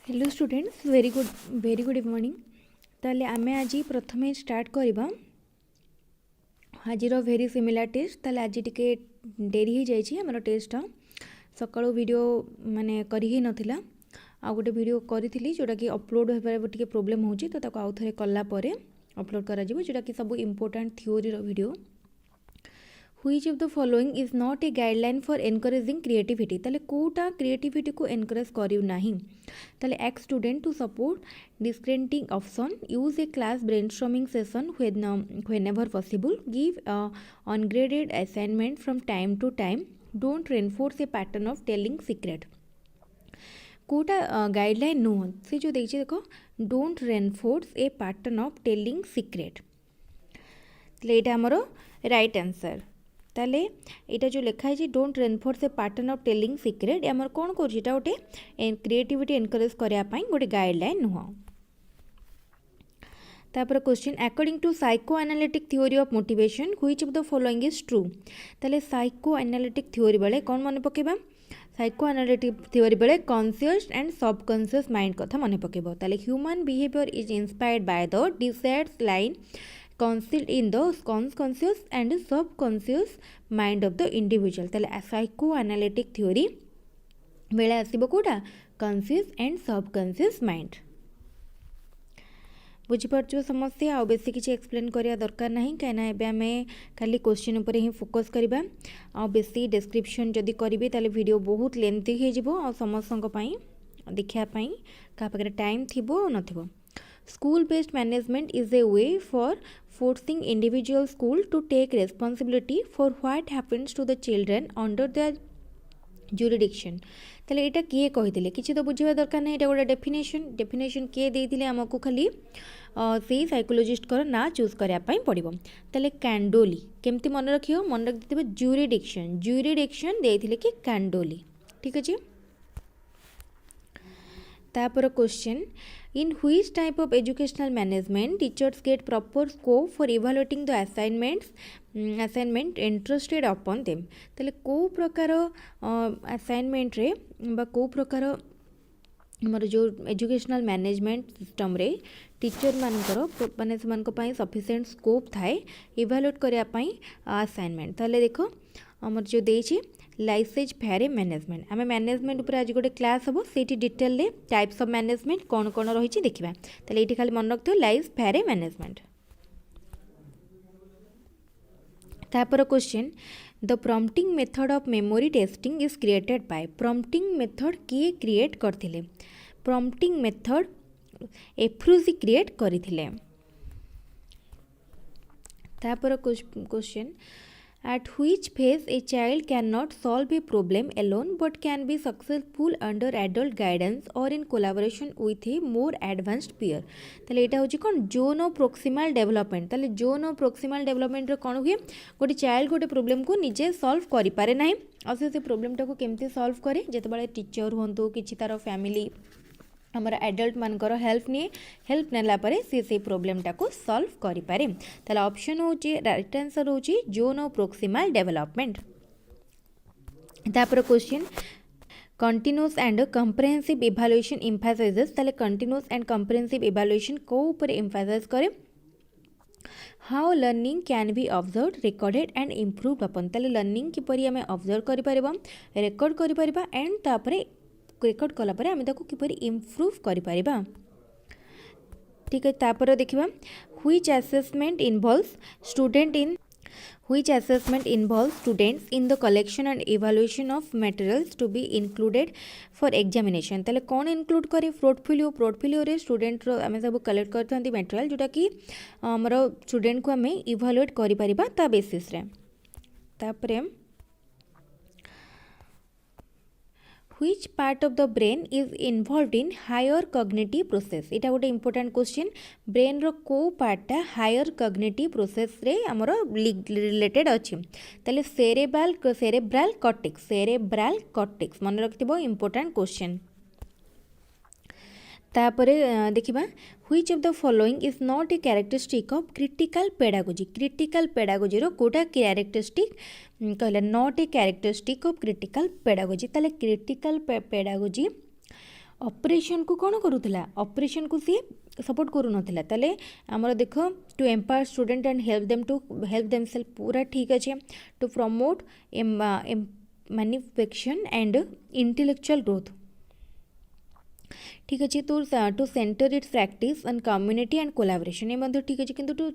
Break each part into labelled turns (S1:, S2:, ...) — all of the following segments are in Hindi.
S1: Hello students very good evening. ताले आमे आज प्रथमे स्टार्ट करबा आजिर वेरी सिमिलर टेस्ट। ताले आज टिके डेरी हो जाइए आमर टेस्ट सकाळु वीडियो माने करी ही नथिला आ गोटे वीडियो करी जोटा कि अपलोड होबार टिके प्रॉब्लम होची तो ताको आउ थरे कला परे अपलोड करा जिवो जोटा कि सब इंपोर्टेंट थ्योरी रो video. Which of the following is not a guideline for encouraging creativity? ताले कोटा creativity को encourage करियो नहीं। ताले ask student to support discrediting option, use a class brainstorming session whenever possible, give ungraded assignment from time to time, don't reinforce a pattern of telling secret। कोटा गाइडलाइन नुह से जो देखिए देखो don't reinforce a pattern of telling secret. ये आमर राइट आंसर। ताले यहाँ जो लिखाई है don't reinforce a pattern of telling secret आमर कौन कर गोटे क्रिएटिविटी एनकरेज करने गोटे गाइडलाइन नुह। तापर question according to psycho analytic theory of motivation which of the following is true. ताले साइको एनालिटिक थ्योरी बेले कौन मन पकेबा साइको एनालिटिक थ्योरी बेले कॉन्शियस एंड सबकॉन्शियस माइंड कथा मन पकेबो। ताले human behaviour is inspired by the desires lying concealed in the conscious and subconscious mind of the individual। ताले साइको एनालिटिक थ्योरी बेले आसीबो कोटा कॉन्शियस एंड सबकॉन्शियस माइंड। बुझीपार समस्या आ बेसी किसी एक्सप्लेन करिया दरकार नहीं कहीं एबे आमे खाली क्वेश्चन उपर ही फोकस करबा आ बेसी डिस्क्रिप्शन जदी करिवे ताले वीडियो बहुत लेंथी हे जिवो आ समस्तन को पई देखिया पई का पाखरे टाइम थिबो नथिबो। School based management is a way for forcing individual school to take responsibility for what happens to the children under their jurisdiction। ताले एटा किए कहिदिले किछि तो बुझिबा दरकार नै एटा गोटे डेफिनेशन किए देइथिले हमकु खाली से साइकोलॉजिस्ट कर ना चूज करिया पई पड़िबो। ताले कैंडोली केमती मन रखियो मन रख दिबे जुरिडिक्शन देइथिले कि कैंडोली ठीक अछि। तापर question in which type of educational management teachers get proper scope for evaluating the assignment entrusted upon them। ताले को प्रकार असाइनमेंट रे बा को प्रकार हमर जो एजुकेशनल मैनेजमेंट सिस्टम रे टीचर मानकर माने समान को सफिशिएंट स्कोप थाए इवैल्यूएट करिया पई असाइनमेंट। ताले देखो हमर जो देछि लाइसेज फेरे मैनेजमेंट आम मैनेजमेंट उपर आज गोटे क्लास हम से डिटेल टाइप्स ऑफ मैनेजमेंट कौन कौन रही देखा। ताले ये खाली मन रखियो लाइफ फेरे मैनेजमेंट। तापर question the prompting method of memory testing is created by. Prompting method किए क्रिएट करथिले प्रॉम्प्टिंग मेथड एफ्रूजी क्रिएट करथिले। तापर question at which phase a child cannot solve a problem alone but can be successful under adult guidance or in collaboration with a more advanced peer। ताले एटा होची कोन जोन ऑफ प्रोक्सिमल डेवलपमेंट। ताले जोन ऑफ प्रोक्सिमल डेवलपमेंट रे कोन हुए गोटे चाइल्ड गोटे प्रॉब्लम को निजे सॉल्व करि पारे नाही और से प्रॉब्लम टा को केमती सॉल्व करे जेते बारे टीचर होंतु किछि तार फैमिली हमारा एडल्ट मानकर हेल्प नेला परे से प्रॉब्लम टा को सॉल्व करि पारे। ताले ऑप्शन होची राइट आंसर होची जोन ऑफ प्रोक्सिमल डेवलपमेंट। तापर question continuous and comprehensive evaluation emphasizes. ताले कंटिन्यूअस एंड कम्प्रेहेंसिव इवैल्यूएशन को ऊपर एम्फासाइज करे how learning can be observe recorded and improved अपन। ताले लर्निंग किपरि हमें ऑब्जर्व करि परिबा रिकॉर्ड करि परिबा एंड तापरे रेकर्ड कला परे आमे ताको किपरि इम्प्रूव करि परिबा ठीक है। तापर देखिबा which assessment involves students in the collection and evaluation of materials to be included for examination. ताले कौन इंक्लूड करे पोर्टफोलियो रे स्टूडेंट रो आमे सब कलेक्ट करथांती मटेरियल जोटा कि हमर स्टूडेंट को आमे इवैल्यूएट करि परिबा ता बेसिस रे। तापरे which part of the brain is involved in higher cognitive process। इटा गोटे important question ब्रेन रो को पार्टा हायर कॉग्निटिव प्रोसेस रे हमरो रिलेटेड अछि। ताले सेरेब्रल कॉर्टेक्स मन रखिबो important question। तापरे देखिबा which of the following is not a characteristic of critical pedagogy रो कोटा कैरेक्टरिस्टिक कहले not a characteristic of critical pedagogy. ताले क्रिटिकल पेडागोजी ऑपरेशन को कौन करूला ऑपरेशन को सी सपोर्ट करू नथिला ताले हमर देखो to empower student and help themself पूरा ठीक अच्छे to promote manufacturing and intellectual growth ठीक अच्छे to centre its practice on community and collaboration ये ठीक अच्छे किंतु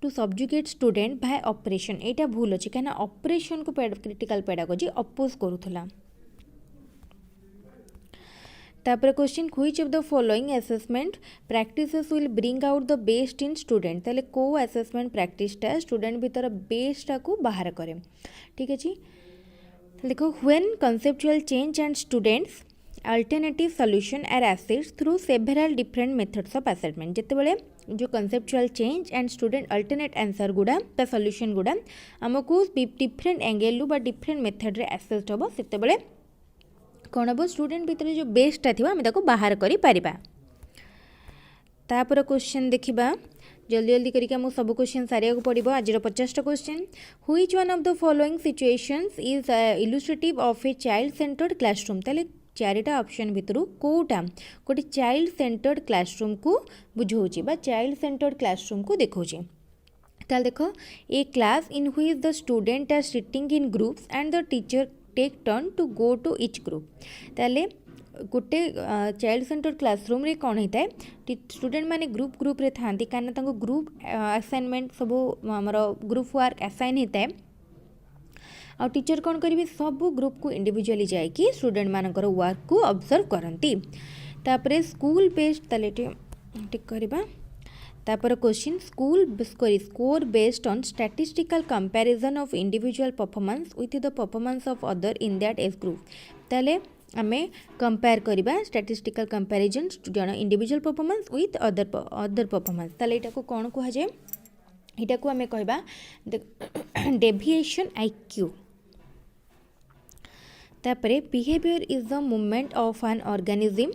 S1: to subjugate student by operation एटा भूल अच्छे कहीं ऑपरेशन को क्रिटिकल पेडागोजी अपोज करूला तापर question which of the following assessment practices will bring out the best in student ताले को असेसमेंट प्रैक्टिसटा स्टूडेंट भीतर बेस्टा को बाहर करे ठीक अच्छे देखो when conceptual change and students alternative solution are assessed through several different methods of assessment जितेबाला जो conceptual change and student alternate answer गुड़ा ता सॉल्यूशन गुड़ा आमको डिफरेंट एंगल बा डिफरेंट मेथड रे एसेस्ड हम से कौन हम स्टूडेंट भितर जो बेस्टा थी आम बाहर कर तापर क्वेश्चन देखा जल्दी जल्दी करके आमको सब क्वेश्चन सारिया पड़ो आज 50टा question which one of the following situations is illustrative of a child centred classroom ताले चारिटा ऑप्शन भितर कोटा गोटे चाइल्ड सेंटर्ड क्लासरूम को बुझाऊँगी बा चाइल्ड सेंटर्ड क्लासरूम को देखा ताल देख a class in which the student are sitting in groups and the teacher take turn to go to each group ताले गोटे चाइल्ड सेंटर क्लासरूम रे कौन होता है स्टूडेंट माने ग्रुप ग्रुप रे थांती कहीं ग्रुप असाइनमेंट सब आमर ग्रुप वर्क असाइन होता है आ टीचर कौन करेंगे सब ग्रुप को इंडिविजुअली जाकि स्टूडेंट मानकर वर्क को ऑब्जर्व करती तापर स्कूल बेस्ड ताले टिक करबा तापर question score based on statistical comparison of individual performance with the performance of other in that age group ताले आमे कंपेयर करबा स्टैटिस्टिकल कंपैरिजन जन individual performance with other performance ताले एटा को कौन कह जाए एटा को आमे कहबा डेविएशन आईक्यू तापरे behaviour is the movement of an organism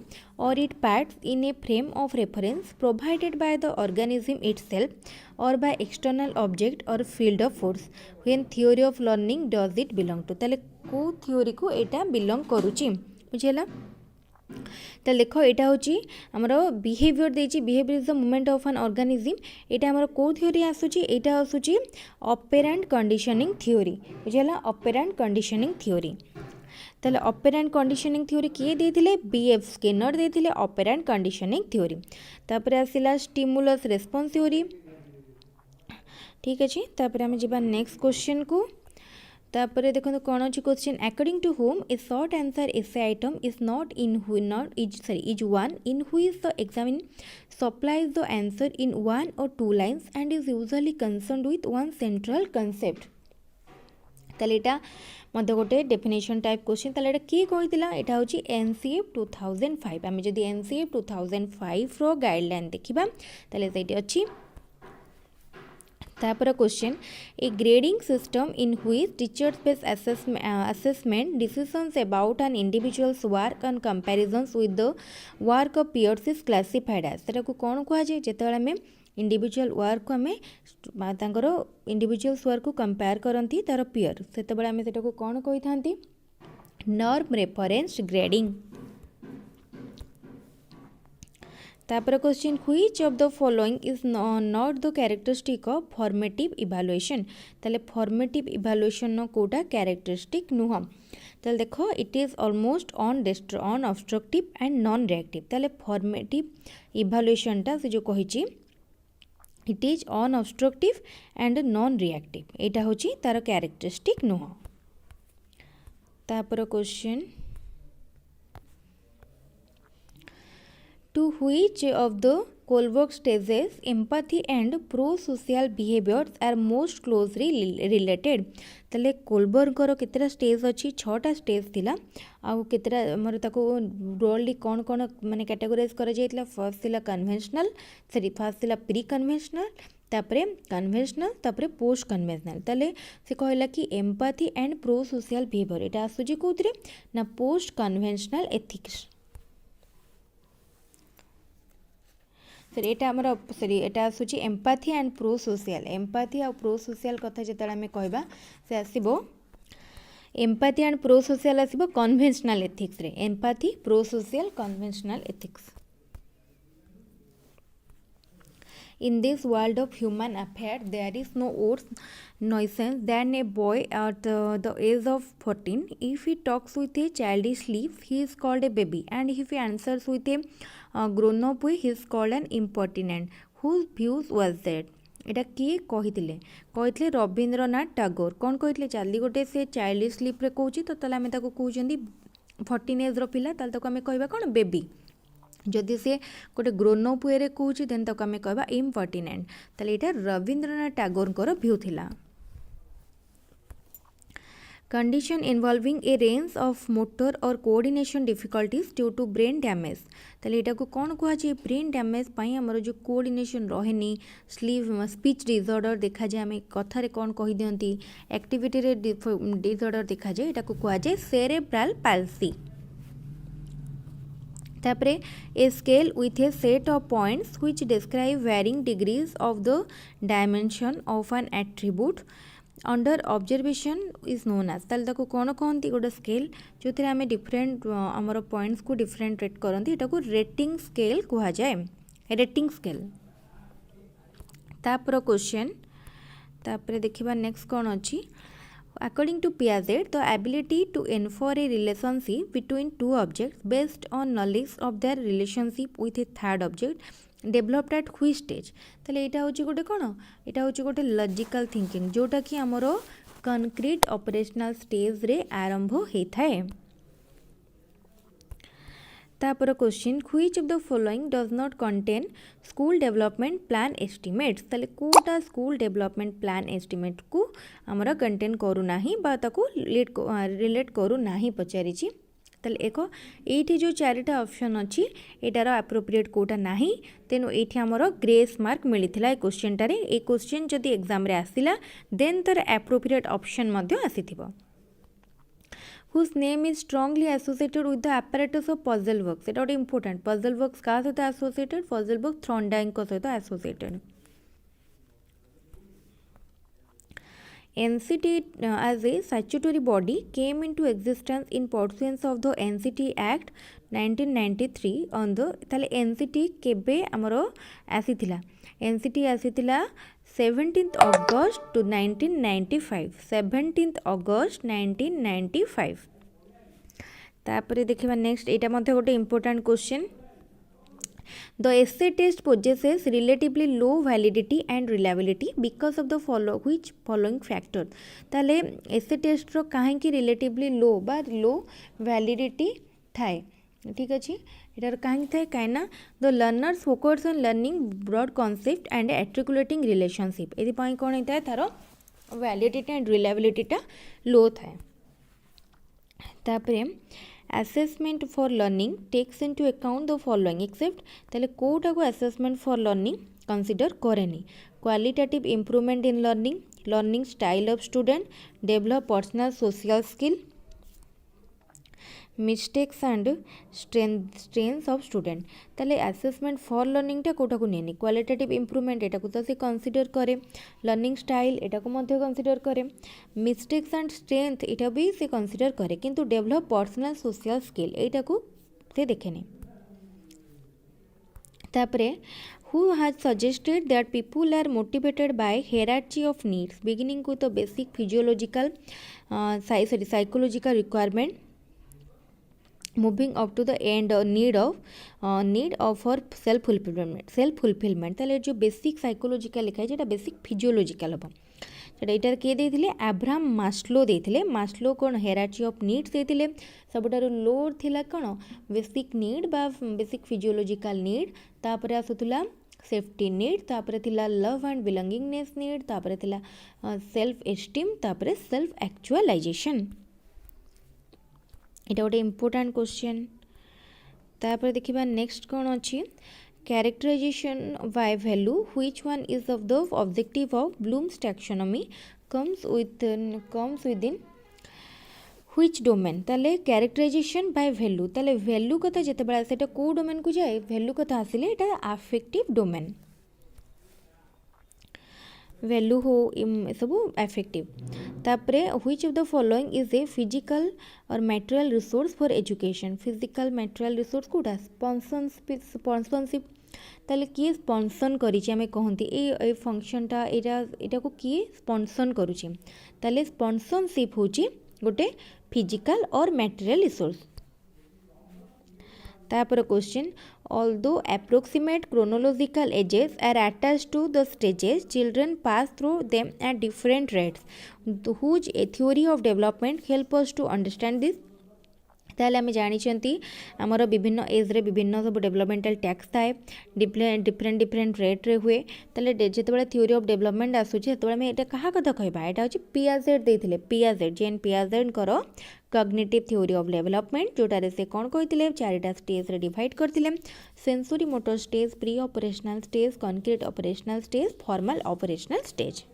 S1: or it parts in a frame of reference provided by the organism itself or by external object or field of force when theory of learning does it belong to ताले को थ्योरी को एटा बिलोंग करूची बुझेला ताले देखो एटा होची हमरो बिहेवियर देची behaviour is the movement of an organism एटा हमरो को थ्योरी आसुची एटा आसुची ऑपरेंट कंडीशनिंग थ्योरी बुझेला ऑपरेंट कंडीशनिंग थ्योरी ताले ऑपरेंट कंडीशनिंग थ्योरी किए देथिले बीएफ स्किनर देथिले ऑपरेंट कंडीशनिंग थ्योरी तापर आसिला स्टिमुलस रेस्पॉन्स थ्योरी ठीक अच्छे तापर आम जा नेक्स्ट क्वेश्चन को तापर देखो कौन अच्छी question according to home a short answer essay item is not is one in which the examinee supplies the answer in one or two lines and is usually concerned with one central concept ताले एटा मध्य गोटे डेफिनेशन टाइप क्वेश्चन ताले एटा किए कहितला एटा होची एनसीएफ 2005 आमे जदि एनसीएफ 2005 रो गाइडलाइन देखिबा ताले सेठी अछि तापर question a grading system in which teachers base assessment decisions about an individual's work and comparisons with the work of peers is classified as सेटा को कोन कुआ जे जेतेबेला में इंडिविजुअल वर्क को आम इंडिविजुअल्स वर्क को कंपेयर करती तार पीयर से आम से कौन कही था नॉर्म रेफरेंस ग्रेडिंग तापर question which of the following is not the characteristic of formative evaluation ताले फॉर्मेटिव इवैल्यूएशन कोटा कैरेक्टरिस्टिक नुह ताले देखो it is almost on obstructive and non reactive ताले फॉर्मेटिव इवैल्यूएशनटा से जो कही it is on obstructive and non reactive एटा होची तार कैरेक्टरिस्टिक नुह तापर question to which of the Kohlberg stages empathy and pro-social behaviors are most closely related तले कोलबर्ग केतरा स्टेज अच्छी 6टा स्टेज थिला आउ केतरा हमर ताको ब्रॉडली कौन कौन माने कैटेगराइज करा जायतला फर्स्ट थिला कन्वेंशनल फर्स्ट थिला प्री कन्वेंशनल तापरे कन्वेंशनल तापरे पोस्ट कन्वेंशनल तले से कहला कि empathy and pro social behaviour एटा आसुजी कोथरे ना पोस्ट कन्वेंशनल एथिक्स सॉरी एटा हमर सॉरी एटा आसुची empathy and prosocial empathy आ प्रो सोशल कथा जेतला हमें कहबा से आसीबो एम्पाथी एंड प्रो सोशल आसब कन्वेंशनल एथिक्स रे empathy prosocial conventional ethics In this world of human affairs, there is no worse nuisance than a boy at the age of 14. If he talks with a childish lips, he is called a baby, and if he answers with a grown-up way, he is called an impertinent. Whose views was that? एटा किए कही रवींद्रनाथ टागोर कौन कही चाली गोटे से चाइल्डिश लिप्रे कौच तो आम कहते 14 एज पिला आम कह कौन बेबी जदि सी गोटे ग्रोन अप वे कौच देन तक आम कह इम्पर्टिनेंट ताले एटा रवींद्रनाथ टागोर भ्यू थिला condition involving a range of motor or coordination difficulties due to brain damage ताले एटा को कौन कहुए ब्रेन डैमेज आमर जो कोऑर्डिनेशन रहेनी स्पीच डिसऑर्डर देखा जाए आम कथार कौन कही दियंती एक्टिविटी रे डिसऑर्डर देखा जाए एटा को कहुए सेरेब्रल पाल्सी तापरे a scale with a set of points which describe varying degrees of the dimension of an attribute under observation is known as ताल कौन कहती गोटे स्केल जो थे आम डिफरेंट आमर पॉइंट्स को डिफरेंट रेट करती एटा को रेटिंग स्केल कह जाए रेटिंग स्केल तापर क्वेश्चन तापर देखिबा नेक्स्ट कौन अच्छी According to Piaget, the ability to infer a relationship between two objects based on knowledge of their relationship with a third object developed at which stage? ताले एटा होची गोटे कौन एटा होची गोटे लॉजिकल थिंकिंग जोटा कि हमरो कंक्रीट ऑपरेशनल स्टेज रे आरंभ होता है तापर question which of the following does not contain school development plan estimates ताले कोटा स्कूल डेवलपमेंट प्लान एस्टिमेट को आमर कंटेन करू नाही बा ताको रिलेट करू नाही पचारि ताले एक एठी जो चारिटा ऑप्शन अच्छी एटार एप्रोप्रिएट कोटा नाही तेनु एठी आमर ग्रेस मार्क मिलिथिला ए क्वेश्चन टारे ए क्वेश्चन जदि एग्जाम रे आसिला देन तार एप्रोप्रिएट ऑप्शन मध्ये आसीथिबो whose name is strongly associated with the apparatus of puzzle works Etah important puzzle works का सहित associated puzzle works थॉर्नडाइक को सहित associated NCT as a statutory body came into existence in pursuance of the NCT Act 1993 on the ताले NCT केबे हमरो आसीथिला NCT आसीथिला 17th August to 1995 17th August 1995 तापरे देखिबा नेक्स्ट एटा मध्ये गोटे important question the essay test possesses relatively low validity and reliability because of the following factor ताले एसे टेस्ट रो काहेकि रिलेटिवली लो बा लो वैलिडिटी थाए ठीक अच्छे यार कहीं थाए कहीं the learners focus on learning broad concept and articulating relationship ये कौन होता है तार वैलिडिटी एंड रिलायबिलिटीटा लो थाए तापरे assessment for learning takes into account the following except ताले कोटा को असेसमेंट फॉर लर्निंग कंसीडर करेनी qualitative improvement in learning learning style of student develop personal social skill mistakes and strengths of student ताले असेसमेंट फॉर लर्निंग टा कोटा को नेनी क्वालिटेटिव इम्प्रूवमेंट एटा को तो से कंसीडर करे लर्निंग स्टाइल एटा को मध्य कंसीडर करे मिस्टेक्स एंड स्ट्रेंथ एटा भी से कंसीडर करे किंतु डेवलप पर्सनल सोशल स्किल एटा को से देखेनी तापरे who has suggested that people are motivated by hierarchy of needs beginning with the basic physiological psychological requirement moving up to the end need of for self fulfillment ताले जो बेसिक साइकोलॉजिकल लिखा है जेटा बेसिक फिजियोलॉजिकल हम सेटा एटार किए देथिले अब्राहम मास्लो देथिले मास्लो कोन हायरार्की ऑफ नीड्स देथिले सबटारो लो थिला कोन बेसिक नीड बा बेसिक फिजियोलॉजिकल नीड तापरे आसुतुला सेफ्टी नीड तापरे थिला लव एंड बिलोंगिंगनेस नीड तापरे थिला सेल्फ एस्टीम तापरे सेल्फ एक्चुअलाइजेशन इटा गोटे इम्पोर्टेंट क्वेश्चन तापर देखिबा नेक्स्ट कौन अच्छी characterization by value which one is of the objective of Bloom's taxonomy comes within which domain ताले कैरेक्टराइजेशन बाय वैल्यू ताले वैल्यू कथा जेते बड़ा सेटा को डोमेन को जाए वैल्यू कथा आसिले एटा अफेक्टिव डोमेन वैल्यू हो सब एफेक्टिव। तापरे which of the following is a physical or material resource for education. Physical material resource कोटा स्पॉन्सरशिप ताले किए स्पॉन्सन करिछि आमे कहंती ए फंक्शनटा एटा को किए स्पॉन्सन करूछि ताले स्पॉन्सरशिप होछि गोटे फिजिकल और मटेरियल रिसोर्स। तापर question although approximate chronological ages are attached to the stages children pass through them at different rates whose a theory of development help us to understand this। ताहले आम जानी आमर विभिन्न एज रे विभिन्न सब डेवलपमेंटल टैक्स थाए डिफरेंट डिफरेंट रेट रे हुए ताले जिते थ्योरी ऑफ डेवलपमेंट आसूचे सेते आम एटा कहा कथा कहबा एटा होची पियाजेट देथिले पियाजेट जेन पियाजेट करो कॉग्निटिव थ्योरी ऑफ डेवलपमेंट जोटारे से कौन कहते चारिटा स्टेज रे डिवाइड करथिले sensory motor stage preoperational stage concrete operational stage formal operational stage.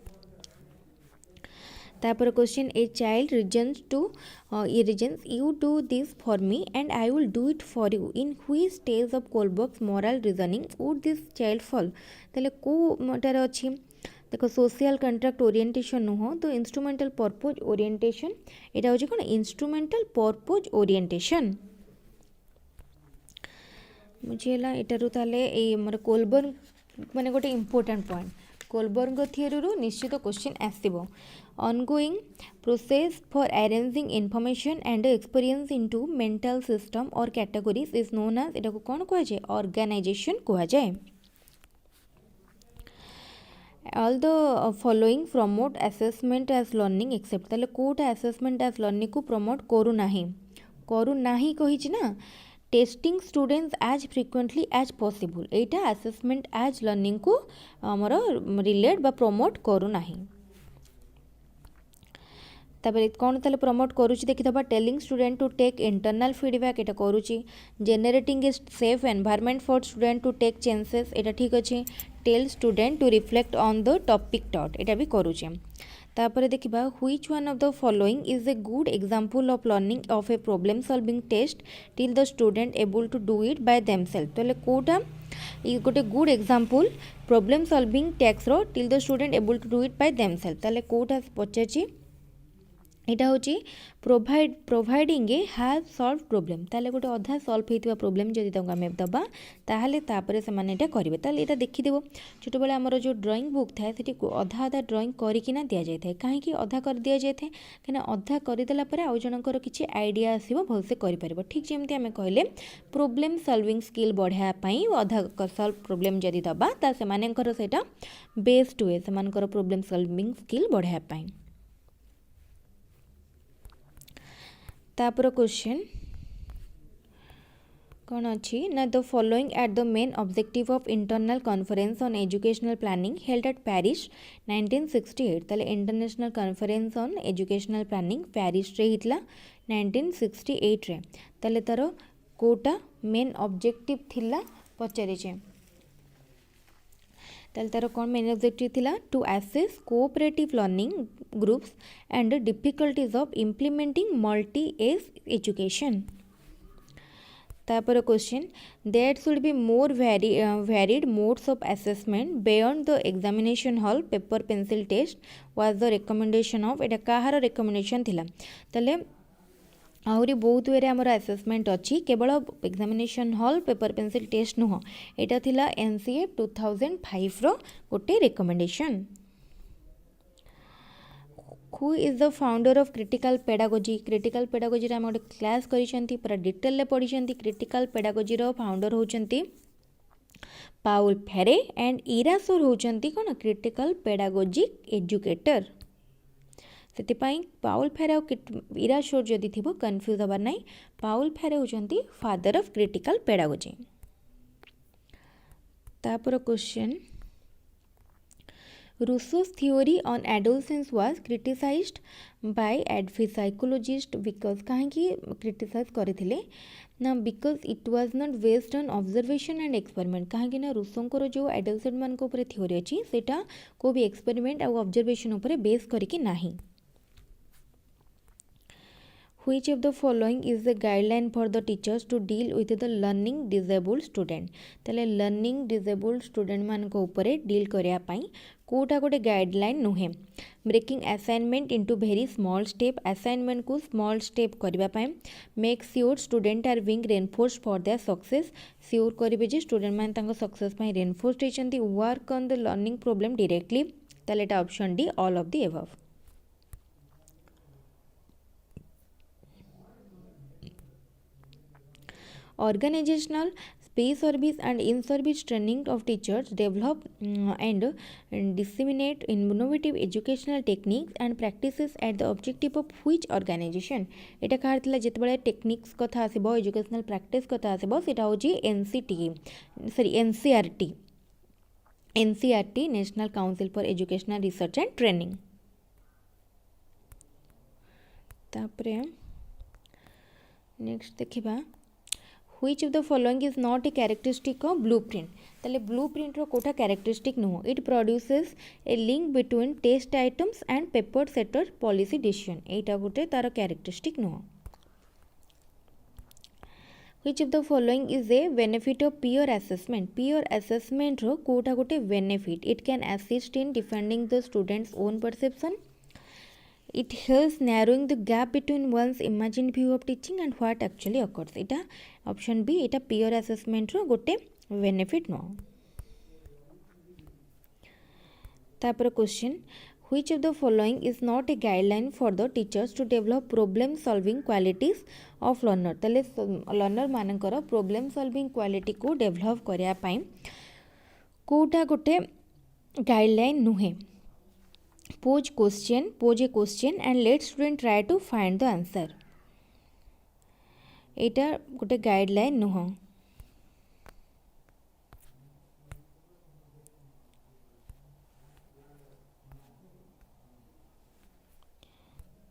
S1: तापर question a child reasons you do this for me and I will do it for you in which stage of Kohlberg's moral reasoning would this child fall. ताले कोटार अच्छी देखो सोशल कंट्राक्ट ओरिएंटेशन नुह तो इंस्ट्रूमेंटल पर्पज ओरिएंटेशन एटा होची कोन इंस्ट्रूमेंटल पर्पज ओरिएंटेशन। मुझे ला एटारु ताले ए हमर कोलबर्ग माने गोटे इंपोर्टेंट पॉइंट कोलबर्ग थियरी रु निश्चित question आसीबो ongoing process for arranging information and experience into mental system or categories is known as एटा को कौन कहा जाए organization कहा जाए। all the following promote assessment as learning except ताले कोटा assessment as learning को promote करू नाही कहिछि ना testing students as frequently as possible एटा असेसमेंट एज लर्निंग को हमर रिलेट बा प्रमोट करू नाही। तापर कौन ताले प्रमोट करूची देखिदबा telling student to take internal feedback एटा करूची generating a safe environment for student to take chances एटा ठीक अछि tell student to reflect on the topic taught एटा भी करूची। तापर देखिबा which one of the following is a good example of learning of a problem solving test till the student able to do it by themselves. ताले कोटा इ गोटे good example problem solving tasks रो till the student able to do it by themselves. ताले कोटा पचाची एटा होची providing a have solve problem ताले गोटे अधा सॉल्व होइतिबा प्रॉब्लम जदि तांको आमे दबा ताहले तापरे से माने एटा करिवे ताले एटा देखि देबो छोट बेले हमर जो ड्राइंग बुक थाए सेठी अधा अधा ड्राइंग करिकिना दिया जाय थाए काहे कि अधा कर दिया जाय थाए कना अधा करि देला परे आ जनकर किछि आइडिया आसीबो भलसे करि परबो ठीक जेमति आमे कहले प्रॉब्लम सॉल्विंग स्किल बढ़ाया पई अधा सॉल्व प्रॉब्लम जदि दबा ता से मानेकर सेटा बेस्ट वे से मानकर प्रॉब्लम सॉल्विंग स्किल बढ़ाया पई। तापर क्वेश्चन कौन अच्छी ना the following at the main objective of internal conference on educational planning held at Paris 1968 ताले international conference on educational planning Paris रे हितला 1968 रे ताले तार कोटा मेन ऑब्जेक्टिव थिला पचारे छे ताले तार कौन मेन ऑब्जेक्टिव थिला to assess cooperative learning groups and difficulties of implementing multi age education. तापर question that should be more varied modes of assessment beyond the examination hall paper pencil test was the recommendation of एटा कहार रिकमेंडेशन थिला ताले आहरी बहुत वे आमर असेसमेंट अच्छी केवल examination hall paper pencil test नुह एटा थिला NCA 2005 रो गोटे recommendation. Who is the founder of critical pedagogy critical pedagogy रे हम गोटे क्लास करिसेंती पूरा डिटेल ले पढिसेंती क्रिटिकल पेडागोजी रो फाउंडर होचंती पाउल फेरे एंड इरासोर होचंती कोन क्रिटिकल पेडागोजिक एजुकेटर सेतिपाई पाउल फेरे और इरासोर जदि थिबो कन्फ्यूज हबार नै पाउल फेरे होचंती फादर ऑफ क्रिटिकल पेडागोजी। तापर question Rousseau's theory on adolescence was criticized by psychologists because कहीं क्रिटिसाइज करथिले ना because it was not based on observation and experiment कहीं ना रूसोंकर जो एडोलसेंट मान को ऊपर थ्योरी अछि सेटा को भी एक्सपेरिमेंट और ऑब्जर्वेशन ऊपर बेस करके नाही। Which of the following is the guideline for the teachers to deal with the learning disabled student ताले learning disabled student मान को ऊपर डील करिया पई कोटा गोटे गाइडलाइन नुहे breaking assignment into very small step assignment को स्मॉल स्टेप करने make sure student are being reinforce for their success sure करेंगे जे स्टूडेंट मैंने सक्सेस रेनफोर्स होती work on the learning problem directly ताले एटा option D all of the above organizational space service and in-service training of teachers develop and disseminate innovative educational techniques and practices at the objective of which organization एटा कहार थिला जेतबेले टेक्निक्स कथा आसीबो एजुकेशनल प्रैक्टिस कथा आसीबो सेटा होची NCERT national council for educational research and training तापरे नेक्स्ट देखिबा which of the following is not a characteristic of blueprint ताले blueprint रो कोटा characteristic नुह it produces a link between test items and paper setter policy decision एटा गोटे तार characteristic नुह which of the following is a benefit of peer assessment रो कोटा गोटे benefit it can assist in defending the student's own perception it helps narrowing the gap between one's imagined view of teaching and what actually occurs इटा ऑप्शन बी इटा पीयर असेसमेंट रो गोटे बेनिफिट नो तापर question which of the following is not a guideline for the teachers to develop problem solving qualities of learner तले लर्नर मानकर प्रॉब्लम सॉल्विंग क्वालिटी को डेवलप करिया पई कोटा गोटे गाइडलाइन नुहे pose a question and let student try to find the answer एटा गोटे गाइडलाइन नुह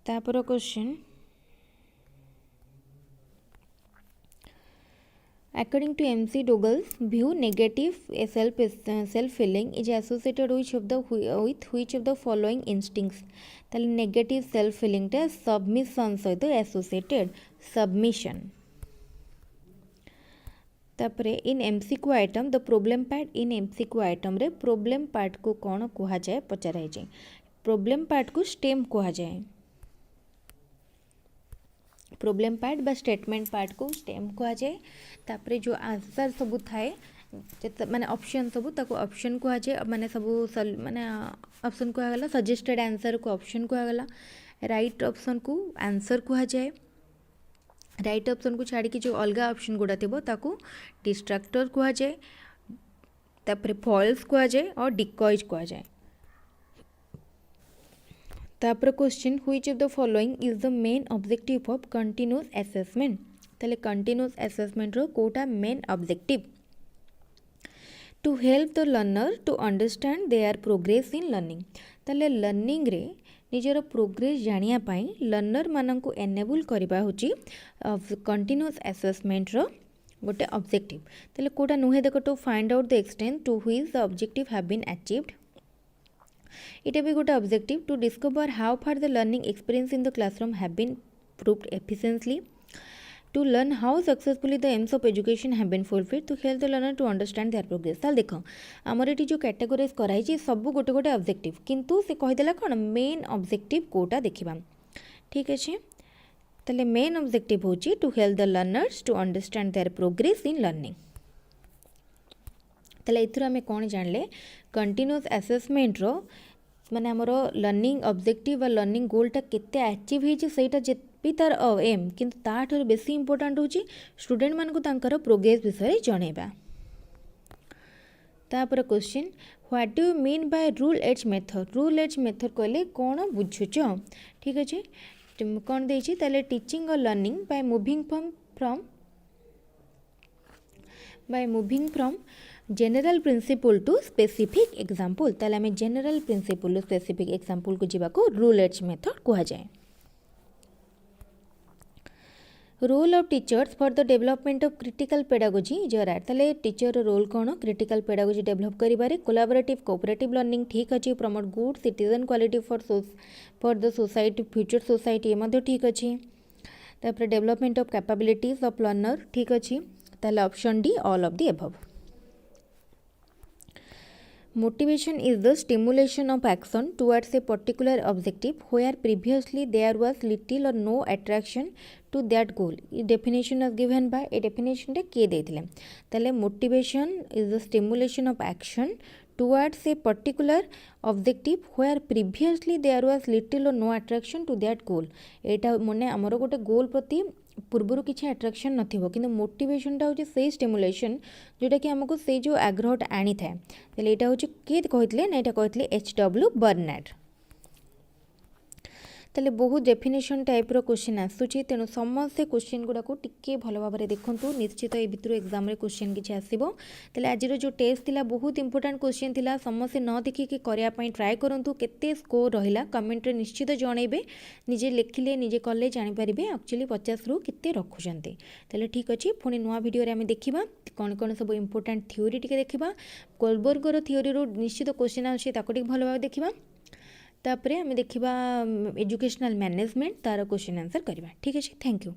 S1: तापर question according to MC Dougall's view negative self feeling is associated with which of the following instincts ताले negative self feeling टा submission सहित associated submission तापरे इन MCQ item the problem part in MCQ item रे प्रोब्लेम पार्ट को कौन कहा जाए पचराई जाए प्रोब्लेम पार्ट को स्टेम कहा जाए प्रोब्लेम पार्ट बा स्टेटमेंट पार्ट को स्टेम कहा जाए तापरे जो आंसर सब थाए माने ऑप्शन सब ताको ऑप्शन कहा जाए माने सब माने ऑप्शन कहा गला सजेस्टेड आंसर को ऑप्शन कहा गला राइट ऑप्शन को आंसर कहा जाए राइट ऑप्शन को छाड़ी जो अलगा ऑप्शन गुड़ा थिबो ताको डिस्ट्रैक्टर कहा जाए तापरे फॉल्स कहा जाए और डिकॉयज कहा जाए तापर question which of the following is the main objective of continuous assessment ताले कंटिन्यूअस असेसमेंट रो कोटा main objective to help the learner to understand their progress in learning ताले लर्निंग रे निजर प्रोग्रेस जानिया पाई लर्नर मानक एनेबल करबा होची कंटिन्यूअस असेसमेंट रो गोटे ऑब्जेक्टिव ताले कोटा नुहे देख to find out the extent to which the objective have been achieved इटा भी गोटे objective to discover how far the learning experience in the classroom have been proved efficiently to learn how successfully the aims of education have been fulfilled to help the learner to understand their progress ताल देख आमर ये जो कैटेगोराइज कराई सब गोटे गोटे ऑब्जेक्टिव किंतु से कहीदेला कौन मेन ऑब्जेक्टिव कोटा देखा ठीक अच्छे ताले मेन ऑब्जेक्टिव होची to help the learners to understand their progress in learning ताले इथुर आमे कोन जानले कंटिन्यूअस असेसमेंट रो माने हमर लर्निंग ऑब्जेक्टिव व लर्निंग गोलटा केते अचीव होईची सेटा भी तार एम किंतु ताठर बेसी इंपोर्टेंट होची स्टूडेंट मानकु तांकर प्रोग्रेस विषय जणेबा तापर question what do you mean by rule as method कहले कौन बुझुच ठीक अच्छे कौन देछि ताले टीचिंग और learning by moving from general principle to specific example ताले आमे general principle to specific example को जीवा को रूल एज मेथड कहा जाए role of teachers for the development of critical pedagogy जरा ताले टीचर रोल कौन क्रिटिकल पेडागोजी डेवलप करिबारे कोलैबोरेटिव कोऑपरेटिव लर्निंग ठीक अच्छे promote good citizen quality for the society future society ये मध्य ठीक अच्छे तापर development of capabilities of learner ठीक अच्छे ताले option D all of the above Motivation is the stimulation of action towards a particular objective where previously there was little or no attraction to that goal. ये definition is given by a definition रे किए देथिले ताले motivation is the stimulation of action towards a particular objective where previously there was little or no attraction to that goal. एटा मने हमरो गोटे गोल प्रति पूर्वर किसी अट्राक्शन नथिबो किंतु मोटिवेशनटा होची से स्टिमुलेशन जोटा कि हमको से जो आग्रहटा आनी थाए ताले एटा होची के कहथिले ना एटा कहथिले एच.डब्ल्यू. बर्नार्ड। ताले बहुत डेफिनेशन टाइप रो क्वेश्चन आसुची तेणु समस्त क्वेश्चन गुड़ा को टिके भल भाव में देखूँ निश्चित ये भितर एग्जाम रे क्वेश्चन किसी आसो ताले आज जो टेस्ट थिला बहुत इंपोर्टेंट क्वेश्चन थिला समस्ते न देखिकी करने ट्राए करूँ केते स्कोर रहा कमेंट रे निश्चित जनइबे निजे लिखिले निजे कले जानीपारे एक्चुअली 50 रु केते रखुचंते ताले ठीक अच्छे पुणी नुआ वीडियो रे आमे देखिबा कौन कौन सब इंपोर्टेंट थ्योरी टिके देखिबा कोलबर्गर थ्योरी रो निश्चित क्वेश्चन आछे ताको टिके भल भाव देखिबा तापरे आमे देखिबा एजुकेशनल मैनेजमेंट तार क्वेश्चन आंसर करबा ठीक अच्छे थैंक यू।